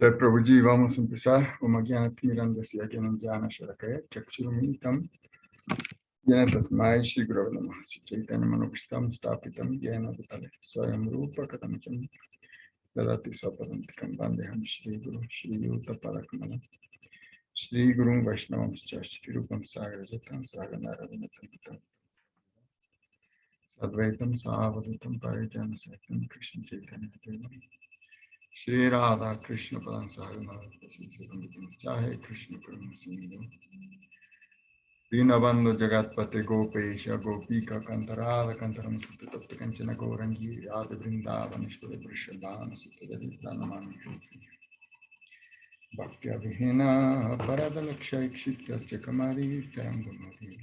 Jai Prabhuji, vamos a empezar. Om Jnana Timirandasya Jnana Jnana Sharakaya Chakshuruminitam Jnana Tasmai Shri Gurave Namah Shri Chaitanya Manobhishtam Stapitam Jnana Bhutale Swayam Rupa Katamacham Dadati Swapadantikam Vandeham Shri Guru Shri Yuta Parakamala Shri Guru Vaishnavam Shri Rupam Sagar Jatam Sagana Ravinatam Sadvaitam Savadvitam Parijana Satam Krishna Chaitanya Devam Shri Radha Krishna Padam Sahagana Chahe Krishna Karuna Sindhu Dinabando Jagatpate Gopesha Gopika Kantarada Kantaram Sutta Tapta Kanchana Gaurangi Adi Vrindavan Ishvara Vrishabhana Sutta Daditanaman Bhaktya Vihina Paradalaksha Ikshitya Kamari Tarangamari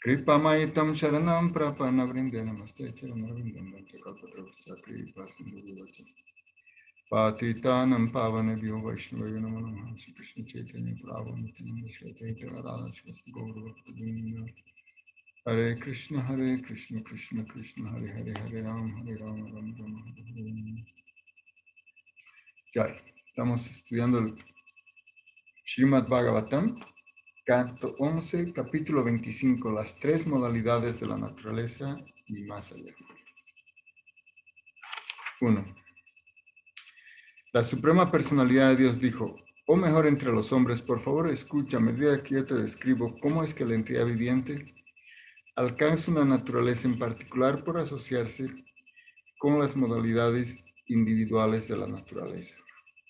Kripa Maitam Sharanam Prapana Vrindena Namaste Charanavindam Chakalpatravasya Kripa Sindhu Vacha Patitanam Pavanabhyo Vaishnavaya Namo Namaha Shri Krishna Chaitanya Prabhu Nityananda Shri Advaita Radha Shri Gaura Bhakta Hare Krishna Krishna Krishna Hare Hare Hare Ram Ram Ram Hare Hare. Ya, estamos estudiando el Srimad Bhagavatam, canto 11, capítulo 25, las tres modalidades de la naturaleza y más allá. 1. La Suprema Personalidad de Dios dijo: oh mejor entre los hombres, por favor escucha a medida que yo te describo cómo es que la entidad viviente alcanza una naturaleza en particular por asociarse con las modalidades individuales de la naturaleza.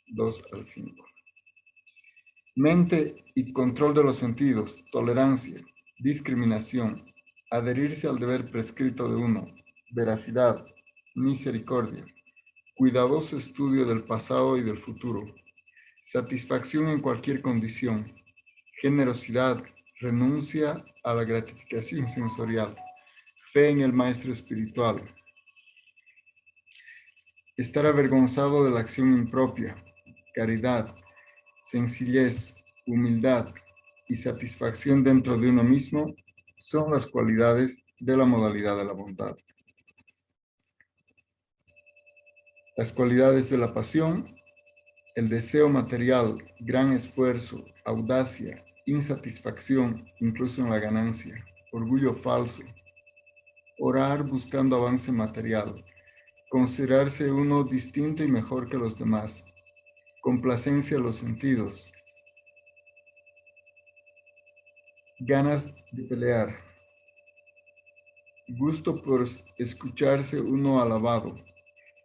2 al 5. Mente y control de los sentidos, tolerancia, discriminación, adherirse al deber prescrito de uno, veracidad, misericordia, cuidadoso estudio del pasado y del futuro, satisfacción en cualquier condición, generosidad, renuncia a la gratificación sensorial, fe en el maestro espiritual, estar avergonzado de la acción impropia, caridad, sencillez, humildad y satisfacción dentro de uno mismo son las cualidades de la modalidad de la bondad. Las cualidades de la pasión: el deseo material, gran esfuerzo, audacia, insatisfacción, incluso en la ganancia, orgullo falso, orar buscando avance material, considerarse uno distinto y mejor que los demás, complacencia a los sentidos, ganas de pelear, gusto por escucharse uno alabado,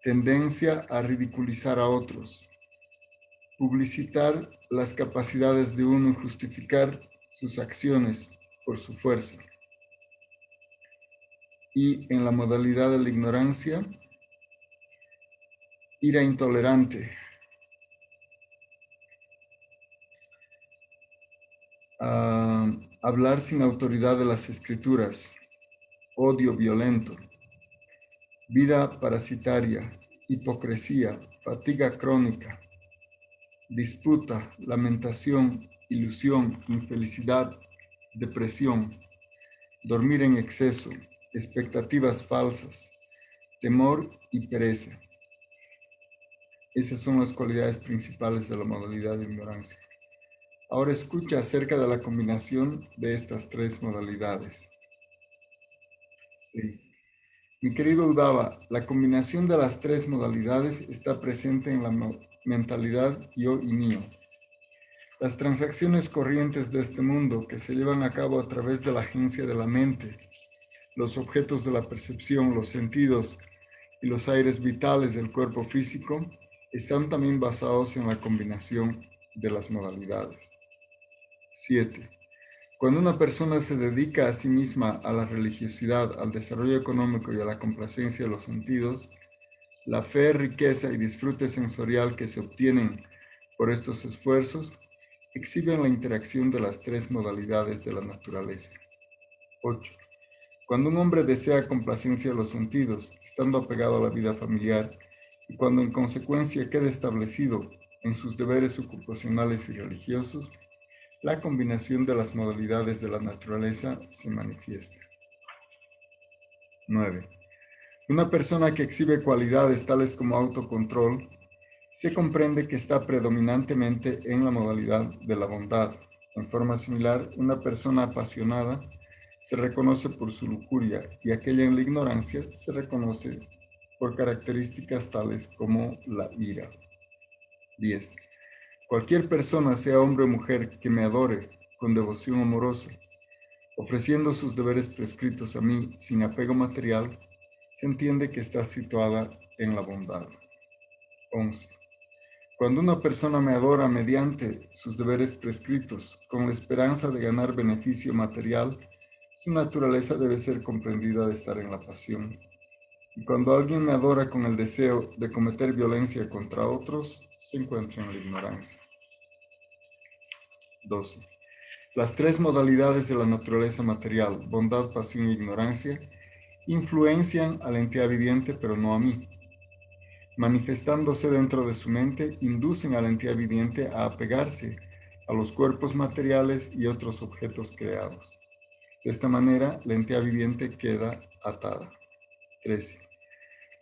tendencia a ridiculizar a otros, publicitar las capacidades de uno y justificar sus acciones por su fuerza. Y en la modalidad de la ignorancia, ira intolerante, hablar sin autoridad de las escrituras, odio violento, vida parasitaria, hipocresía, fatiga crónica, disputa, lamentación, ilusión, infelicidad, depresión, dormir en exceso, expectativas falsas, temor y pereza. Esas son las cualidades principales de la modalidad de ignorancia. Ahora escucha acerca de la combinación de estas tres modalidades. Sí. Mi querido Uddhava, la combinación de las tres modalidades está presente en la mentalidad yo y mío. Las transacciones corrientes de este mundo que se llevan a cabo a través de la agencia de la mente, los objetos de la percepción, los sentidos y los aires vitales del cuerpo físico están también basados en la combinación de las modalidades. 7. Cuando una persona se dedica a sí misma a la religiosidad, al desarrollo económico y a la complacencia de los sentidos, la fe, riqueza y disfrute sensorial que se obtienen por estos esfuerzos exhiben la interacción de las tres modalidades de la naturaleza. 8. Cuando un hombre desea complacencia de los sentidos, estando apegado a la vida familiar, y cuando en consecuencia queda establecido en sus deberes ocupacionales y religiosos, la combinación de las modalidades de la naturaleza se manifiesta. 9. Una persona que exhibe cualidades tales como autocontrol, se comprende que está predominantemente en la modalidad de la bondad. En forma similar, una persona apasionada se reconoce por su lujuria y aquella en la ignorancia se reconoce por características tales como la ira. 10. Cualquier persona, sea hombre o mujer, que me adore con devoción amorosa, ofreciendo sus deberes prescritos a mí sin apego material, se entiende que está situada en la bondad. 11. Cuando una persona me adora mediante sus deberes prescritos con la esperanza de ganar beneficio material, su naturaleza debe ser comprendida de estar en la pasión. Y cuando alguien me adora con el deseo de cometer violencia contra otros, se encuentra en la ignorancia. 12. Las tres modalidades de la naturaleza material, bondad, pasión e ignorancia, influencian a la entidad viviente, pero no a mí. Manifestándose dentro de su mente, inducen a la entidad viviente a apegarse a los cuerpos materiales y otros objetos creados. De esta manera, la entidad viviente queda atada. 13.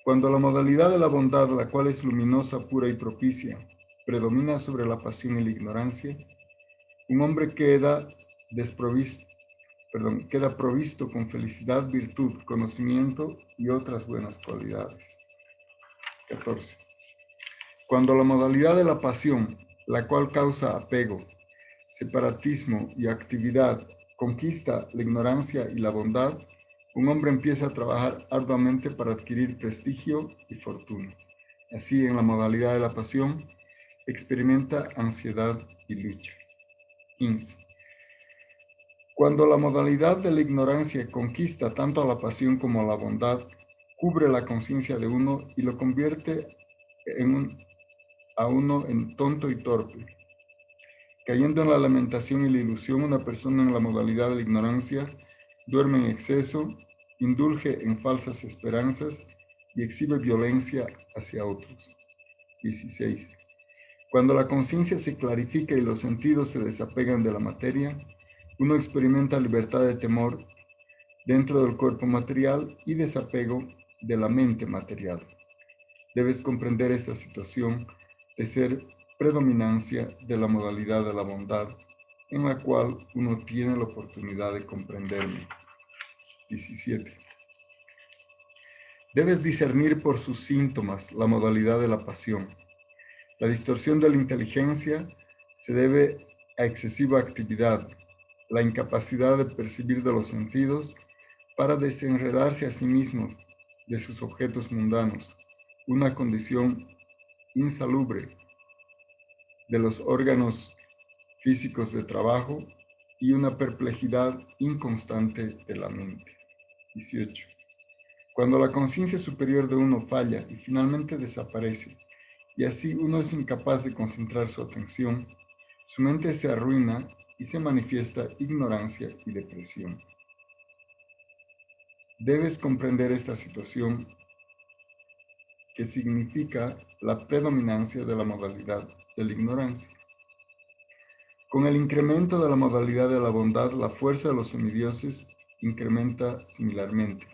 Cuando la modalidad de la bondad, la cual es luminosa, pura y propicia, predomina sobre la pasión y la ignorancia, un hombre queda provisto con felicidad, virtud, conocimiento y otras buenas cualidades. 14. Cuando la modalidad de la pasión, la cual causa apego, separatismo y actividad, conquista la ignorancia y la bondad, un hombre empieza a trabajar arduamente para adquirir prestigio y fortuna. Así, en la modalidad de la pasión, experimenta ansiedad y lucha. 15. Cuando la modalidad de la ignorancia conquista tanto a la pasión como a la bondad, cubre la conciencia de uno y lo convierte a uno en tonto y torpe. Cayendo en la lamentación y la ilusión, una persona en la modalidad de la ignorancia duerme en exceso, indulge en falsas esperanzas y exhibe violencia hacia otros. 16. Cuando la conciencia se clarifica y los sentidos se desapegan de la materia, uno experimenta libertad de temor dentro del cuerpo material y desapego de la mente material. Debes comprender esta situación de ser predominancia de la modalidad de la bondad, en la cual uno tiene la oportunidad de comprenderme. 17. Debes discernir por sus síntomas la modalidad de la pasión. La distorsión de la inteligencia se debe a excesiva actividad, la incapacidad de percibir de los sentidos para desenredarse a sí mismos de sus objetos mundanos, una condición insalubre de los órganos físicos de trabajo y una perplejidad inconstante de la mente. 18. Cuando la conciencia superior de uno falla y finalmente desaparece, y así uno es incapaz de concentrar su atención, su mente se arruina y se manifiesta ignorancia y depresión. Debes comprender esta situación que significa la predominancia de la modalidad de la ignorancia. Con el incremento de la modalidad de la bondad, la fuerza de los semidioses incrementa similarmente.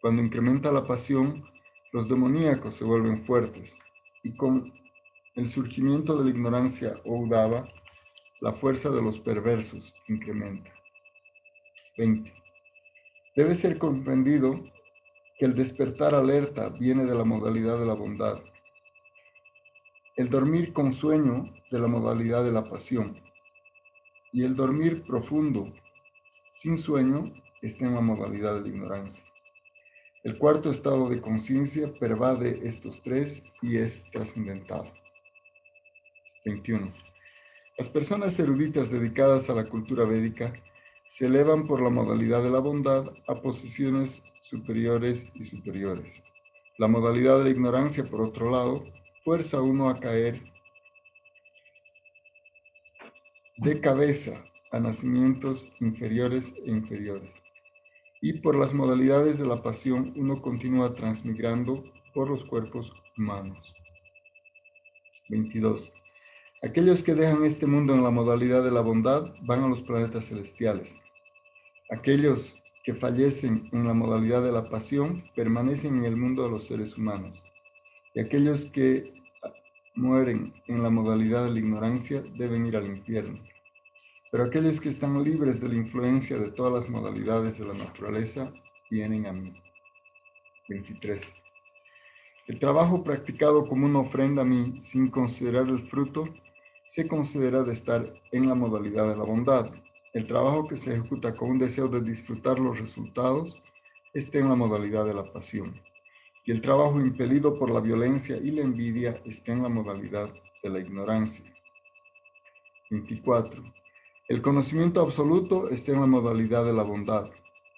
Cuando incrementa la pasión, los demoníacos se vuelven fuertes, y con el surgimiento de la ignorancia o udava, la fuerza de los perversos incrementa. 20. Debe ser comprendido que el despertar alerta viene de la modalidad de la bondad, el dormir con sueño de la modalidad de la pasión, y el dormir profundo, sin sueño, está en la modalidad de la ignorancia. El cuarto estado de conciencia pervade estos tres y es trascendental. 21. Las personas eruditas dedicadas a la cultura védica se elevan por la modalidad de la bondad a posiciones superiores y superiores. La modalidad de la ignorancia, por otro lado, fuerza a uno a caer de cabeza a nacimientos inferiores e inferiores. Y por las modalidades de la pasión, uno continúa transmigrando por los cuerpos humanos. 22. Aquellos que dejan este mundo en la modalidad de la bondad van a los planetas celestiales. Aquellos que fallecen en la modalidad de la pasión permanecen en el mundo de los seres humanos. Y aquellos que mueren en la modalidad de la ignorancia deben ir al infierno. Pero aquellos que están libres de la influencia de todas las modalidades de la naturaleza vienen a mí. 23. El trabajo practicado como una ofrenda a mí sin considerar el fruto se considera de estar en la modalidad de la bondad. El trabajo que se ejecuta con un deseo de disfrutar los resultados está en la modalidad de la pasión. Y el trabajo impelido por la violencia y la envidia está en la modalidad de la ignorancia. 24. El conocimiento absoluto está en la modalidad de la bondad.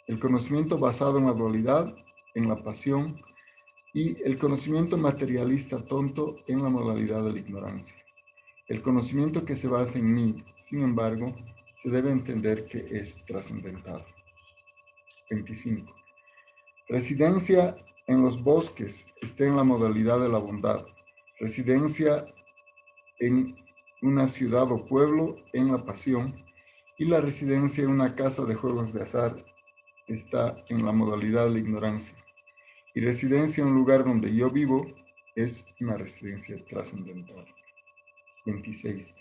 El conocimiento basado en la dualidad, en la pasión, y el conocimiento materialista tonto en la modalidad de la ignorancia. El conocimiento que se basa en mí, sin embargo, se debe entender que es trascendental. 25. Residencia en los bosques está en la modalidad de la bondad. Residencia en una ciudad o pueblo en la pasión. Y la residencia en una casa de juegos de azar está en la modalidad de la ignorancia. Y residencia en un lugar donde yo vivo es una residencia trascendental. 26.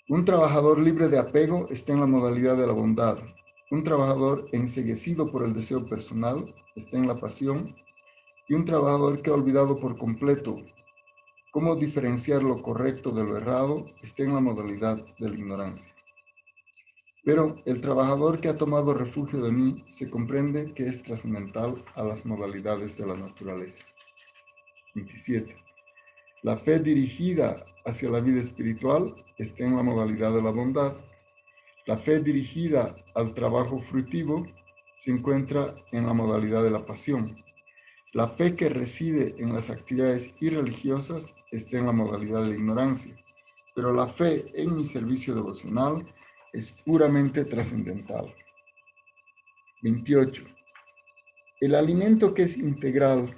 Un trabajador libre de apego está en la modalidad de la bondad. Un trabajador enceguecido por el deseo personal está en la pasión. Y un trabajador que ha olvidado por completo cómo diferenciar lo correcto de lo errado está en la modalidad de la ignorancia. Pero el trabajador que ha tomado refugio de mí se comprende que es trascendental a las modalidades de la naturaleza. 27. La fe dirigida hacia la vida espiritual está en la modalidad de la bondad. La fe dirigida al trabajo fructivo se encuentra en la modalidad de la pasión. La fe que reside en las actividades irreligiosas está en la modalidad de la ignorancia, pero la fe en mi servicio devocional es puramente trascendental. 28. El alimento que es integral,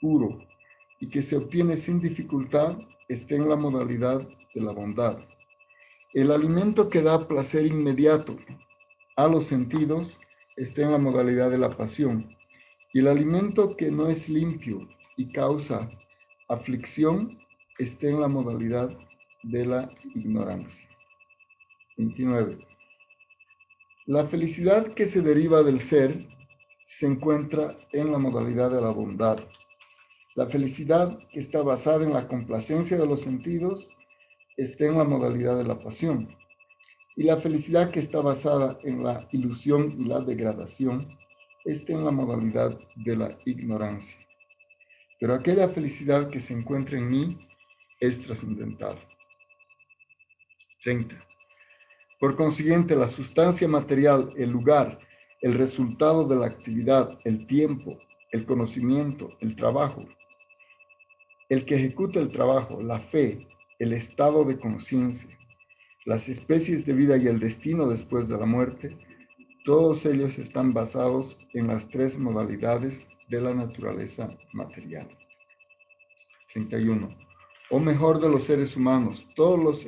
puro y que se obtiene sin dificultad está en la modalidad de la bondad. El alimento que da placer inmediato a los sentidos está en la modalidad de la pasión. Y el alimento que no es limpio y causa aflicción está en la modalidad de la ignorancia. 29. La felicidad que se deriva del ser se encuentra en la modalidad de la bondad. La felicidad que está basada en la complacencia de los sentidos está en la modalidad de la pasión. Y la felicidad que está basada en la ilusión y la degradación está en la modalidad de la ignorancia. Pero aquella felicidad que se encuentra en mí es trascendental. 30. Por consiguiente, la sustancia material, el lugar, el resultado de la actividad, el tiempo, el conocimiento, el trabajo, el que ejecuta el trabajo, la fe, el estado de conciencia, las especies de vida y el destino después de la muerte, todos ellos están basados en las tres modalidades de la naturaleza material. 31. O mejor, de los seres humanos, todos los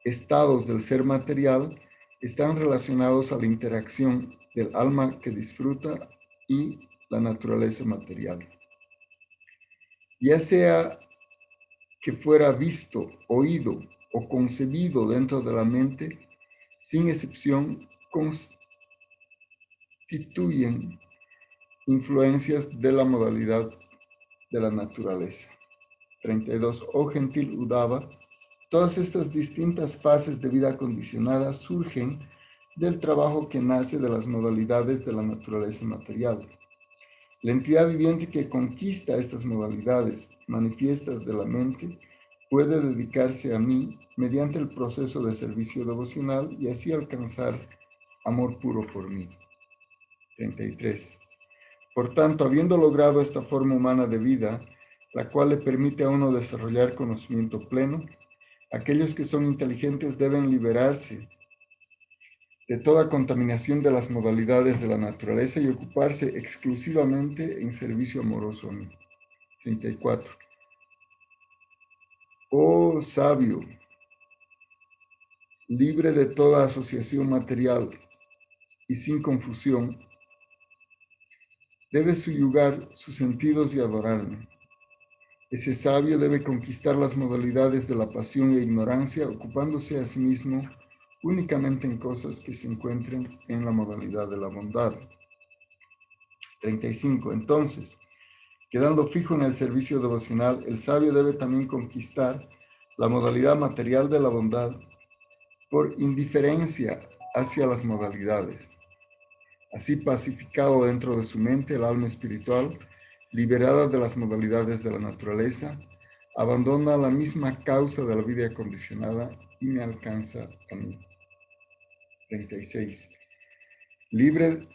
estados del ser material están relacionados a la interacción del alma que disfruta y la naturaleza material. Ya sea que fuera visto, oído o concebido dentro de la mente, sin excepción, constituyen influencias de la modalidad de la naturaleza. 32. Oh gentil Udava, todas estas distintas fases de vida condicionada surgen del trabajo que nace de las modalidades de la naturaleza material. La entidad viviente que conquista estas modalidades manifiestas de la mente puede dedicarse a mí mediante el proceso de servicio devocional y así alcanzar amor puro por mí. 33. Por tanto, habiendo logrado esta forma humana de vida, la cual le permite a uno desarrollar conocimiento pleno, aquellos que son inteligentes deben liberarse de toda contaminación de las modalidades de la naturaleza y ocuparse exclusivamente en servicio amoroso a mí. 34. Oh sabio, libre de toda asociación material y sin confusión, debes suyugar sus sentidos y adorarme. Ese sabio debe conquistar las modalidades de la pasión e ignorancia, ocupándose a sí mismo únicamente en cosas que se encuentren en la modalidad de la bondad. 35. Entonces, quedando fijo en el servicio devocional, el sabio debe también conquistar la modalidad material de la bondad por indiferencia hacia las modalidades. Así, pacificado dentro de su mente, el alma espiritual, liberada de las modalidades de la naturaleza, abandona la misma causa de la vida acondicionada y me alcanza a mí. 36. Libre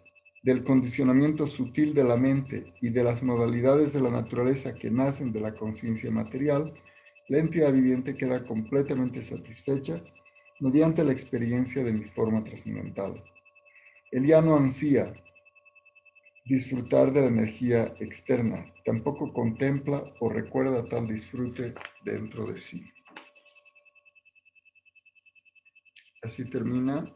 del condicionamiento sutil de la mente y de las modalidades de la naturaleza que nacen de la conciencia material, la entidad viviente queda completamente satisfecha mediante la experiencia de mi forma trascendental. Él ya no ansía disfrutar de la energía externa, tampoco contempla o recuerda tal disfrute dentro de sí. Así termina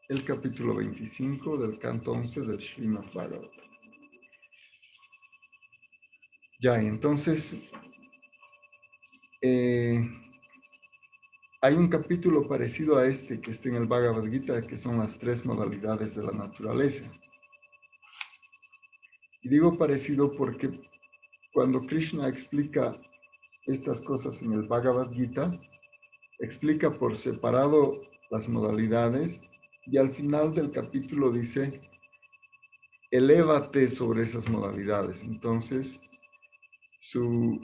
el capítulo 25 del canto 11 del Srimad Bhagavatam. Ya, entonces, hay un capítulo parecido a este que está en el Bhagavad Gita, que son las tres modalidades de la naturaleza. Y digo parecido porque cuando Krishna explica estas cosas en el Bhagavad Gita, explica por separado las modalidades y al final del capítulo dice, elévate sobre esas modalidades. Entonces, su,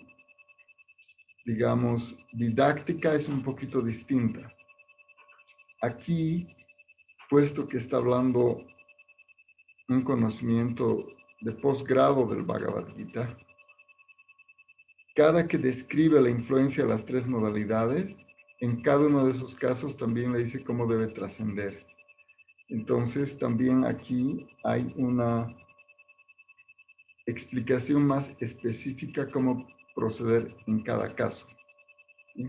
digamos, didáctica es un poquito distinta. Aquí, puesto que está hablando un conocimiento de posgrado del Bhagavad Gita, cada que describe la influencia de las tres modalidades, en cada uno de esos casos también le dice cómo debe trascender. Entonces, también aquí hay una explicación más específica cómo proceder en cada caso. ¿Sí?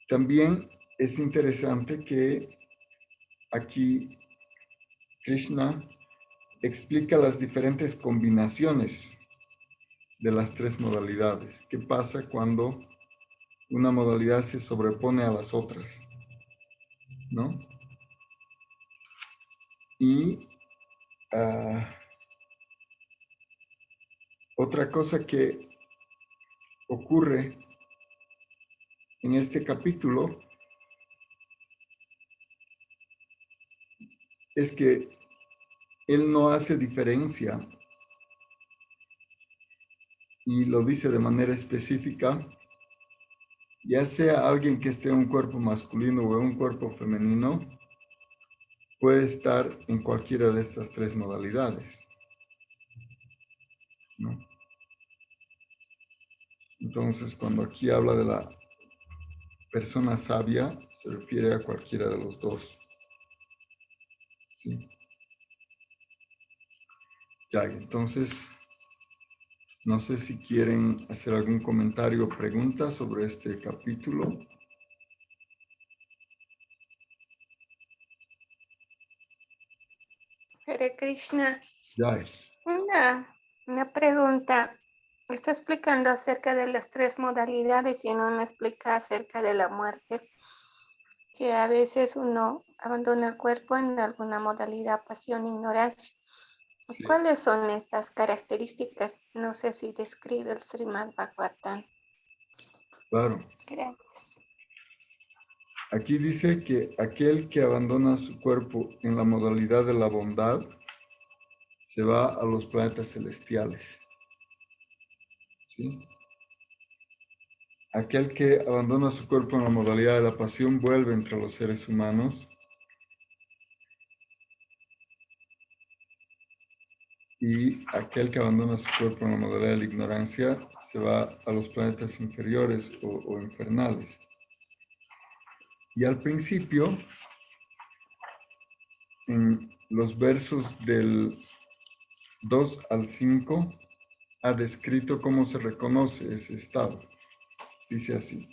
También es interesante que aquí Krishna explica las diferentes combinaciones de las tres modalidades. ¿Qué pasa cuando una modalidad se sobrepone a las otras? ¿No? Y otra cosa que ocurre en este capítulo es que él no hace diferencia y lo dice de manera específica, ya sea alguien que esté en un cuerpo masculino o en un cuerpo femenino, puede estar en cualquiera de estas tres modalidades, ¿no? Entonces, cuando aquí habla de la persona sabia, se refiere a cualquiera de los dos. ¿Sí? Ya, entonces, no sé si quieren hacer algún comentario o pregunta sobre este capítulo. Hare Krishna. Ya. Una pregunta. Está explicando acerca de las tres modalidades y no me explica acerca de la muerte, que a veces uno abandona el cuerpo en alguna modalidad, pasión, ignorancia. Sí, ¿Cuáles son estas características? No sé si describe el Srimad Bhagavatam. claro. Gracias. Aquí dice que aquel que abandona su cuerpo en la modalidad de la bondad se va a los planetas celestiales. ¿Sí? Aquel que abandona su cuerpo en la modalidad de la pasión vuelve entre los seres humanos. Y aquel que abandona su cuerpo en la modalidad de la ignorancia se va a los planetas inferiores o infernales. Y al principio, en los versos del 2 al 5, ha descrito cómo se reconoce ese estado. Dice así: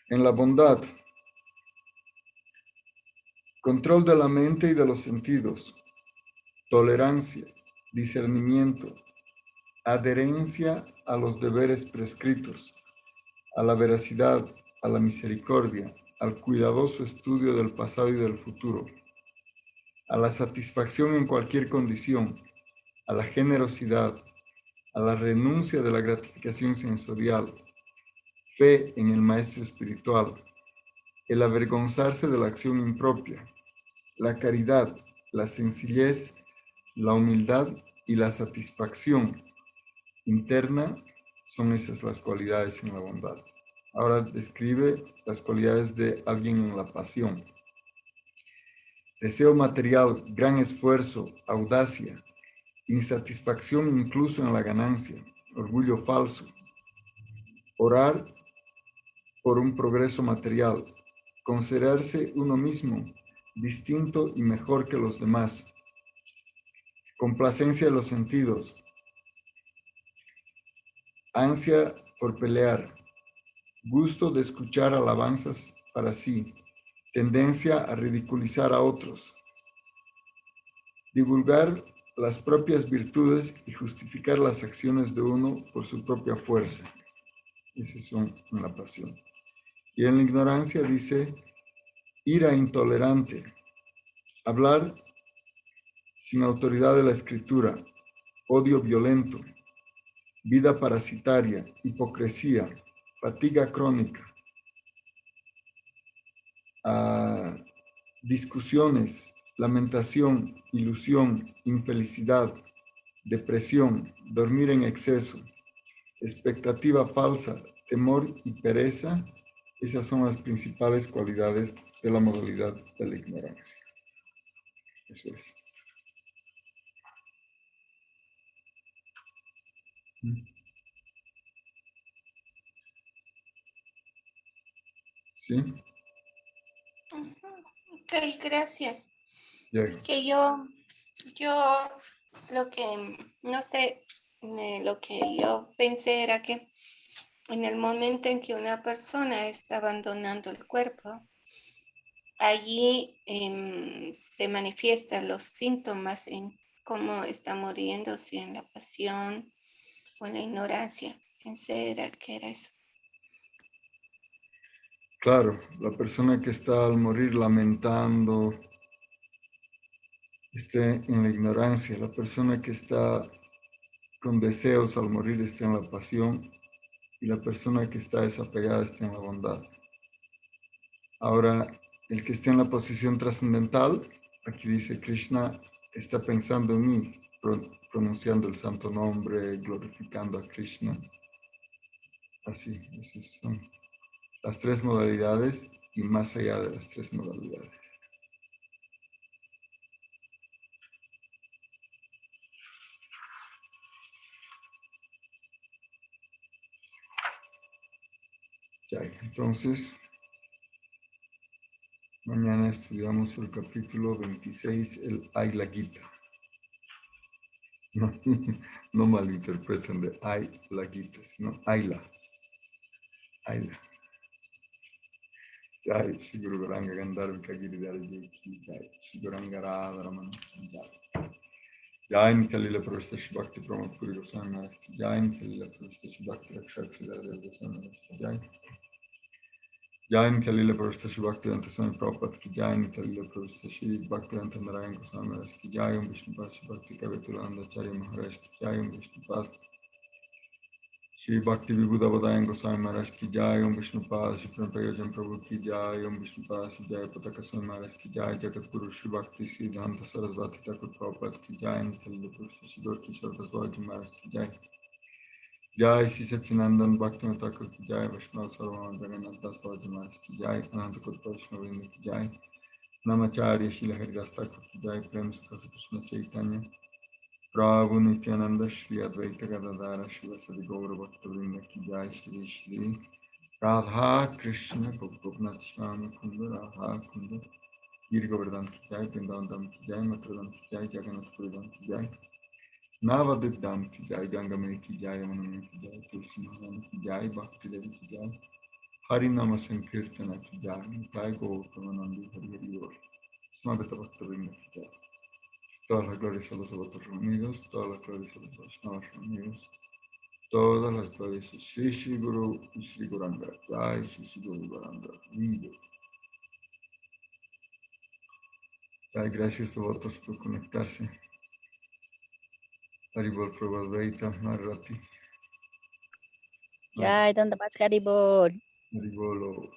en la bondad, control de la mente y de los sentidos, tolerancia, discernimiento, adherencia a los deberes prescritos, a la veracidad, a la misericordia, al cuidadoso estudio del pasado y del futuro, a la satisfacción en cualquier condición, a la generosidad, a la renuncia de la gratificación sensorial, fe en el maestro espiritual, el avergonzarse de la acción impropia, la caridad, la sencillez, la humildad y la satisfacción interna son esas las cualidades en la bondad. Ahora describe las cualidades de alguien en la pasión. Deseo material, gran esfuerzo, audacia, insatisfacción incluso en la ganancia, orgullo falso, orar por un progreso material, considerarse uno mismo distinto y mejor que los demás, complacencia de los sentidos, ansia por pelear, gusto de escuchar alabanzas para sí, tendencia a ridiculizar a otros, divulgar las propias virtudes y justificar las acciones de uno por su propia fuerza. Esas son en la pasión. Y en la ignorancia dice ira intolerante, hablar sin autoridad de la escritura, odio violento, vida parasitaria, hipocresía, fatiga crónica, discusiones, lamentación, ilusión, infelicidad, depresión, dormir en exceso, expectativa falsa, temor y pereza. Esas son las principales cualidades de la modalidad de la ignorancia. Eso es. ¿Sí? Ok, gracias. Ya. Es que yo lo que, no sé, lo que yo pensé era que en el momento en que una persona está abandonando el cuerpo, allí se manifiestan los síntomas en cómo está muriendo, si en la pasión o en la ignorancia. Pensé que era eso. Claro, la persona que está al morir lamentando, está en la ignorancia. La persona que está con deseos al morir está en la pasión. Y la persona que está desapegada está en la bondad. Ahora, el que está en la posición trascendental, aquí dice Krishna, está pensando en mí, pronunciando el santo nombre, glorificando a Krishna. Así, esas son las tres modalidades y más allá de las tres modalidades. Ya, entonces, mañana estudiamos el capítulo 26, el Ayla Gita. No, no malinterpreten de Ayla Gita, sino Ayla. Ayla. Jai, Shri Guru Garanga Gandharvika Giridhara Ki Jai, Shri Guranga Radharamana Jai. Jai Nikalila Pravista Shri Bhakti Pramod Puri Goswami Maharaj Ki Jai, Nikalila Pravista Shri Bhakti Rakshak Shri Radha Goswami Maharaj Ki Jai. Jai Nikalila Pravista Shri Bhakti Vedanta Swami Prabhupada Ki Jai, Nikalila Pravista Shri Bhakti Vedanta Narayan Goswami Maharaj Ki Jai, Om Vishnupad Shri Bhakti Kavirtulanda Acharya Maharaj Ki Jai, Om Vishnupad Shri Bhakti Vibhuda Bodhayan Goswami Maharaj Ki Jai, Om Vishnupad Shri Prabhupada Prabhu Ki Jai, Om Vishnupad Shri Jai Pataka Swami Maharaj Ki Jai, Jagat Guru Shri Bhakti Siddhanta Sarasvati Thakur Prabhupada Ki Jai, Nikhil Purush Shri Gaur Kishore Daswaj Maharaj Ki Jai, Jai Sri Satchinandan Bhakti Thakur Ki Jai, Vaishnav Sarvama Jagannath Das Bhavaj Maharaj Ki Jai, Ananta Kutta Vaishnavinda Ki Jai, Namacharya Shila Haridas Thakur Ki Jai, Prem Sukha Krishna Chaitanya Prabhu Nityananda Shri Advaita Gadadara Shivasadi Gaura Bhaktavrinda Ki Jai, Shri Shri Radha Krishna Gopinath Swami Kunda Radha Kunda Giri Govardhan Ki Jai, Vrindavan Dham Ki Jai, Mathura Ki Jai, Jagannath Puri Dham Ki Jai, Navadvip Dham Ki Jai, Gangamai Ki Jai, Yamunana Ki Jai, Tulsi Maharani Ki Jai, Bhakti Devi Ki Jai, Hari Nama Sankirtana Ki Jai, Jai Gaur Pramanandi Hari Hari Gaur Smagata Bhaktavrinda Ki Jai. Todas las glorias a los devotos reunidos, todas las glorias a los Vaishnavas reunidos, todas las glorias a Sri Guru y Sri Guranga. Jai Sri Guru Guranga. Jai, gracias devotos por conectarse. Haribol Prabhadvaita Marati. Jai, Dandavat Haribol. Haribolo.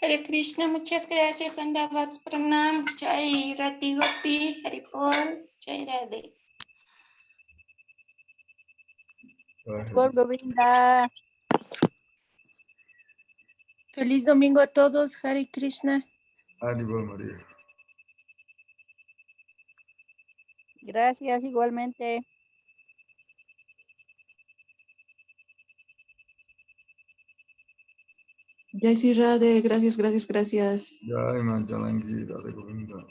Hare Krishna, muchas gracias, Andavats Pranam, Jai Rati Gopi, Haripol, Jai Radhe. Por Govinda. Feliz domingo a todos, Hare Krishna. Haribol María. Gracias igualmente. Jai Sri Radhe, gracias, gracias, gracias. Jai Manjalangi Radhe Govinda.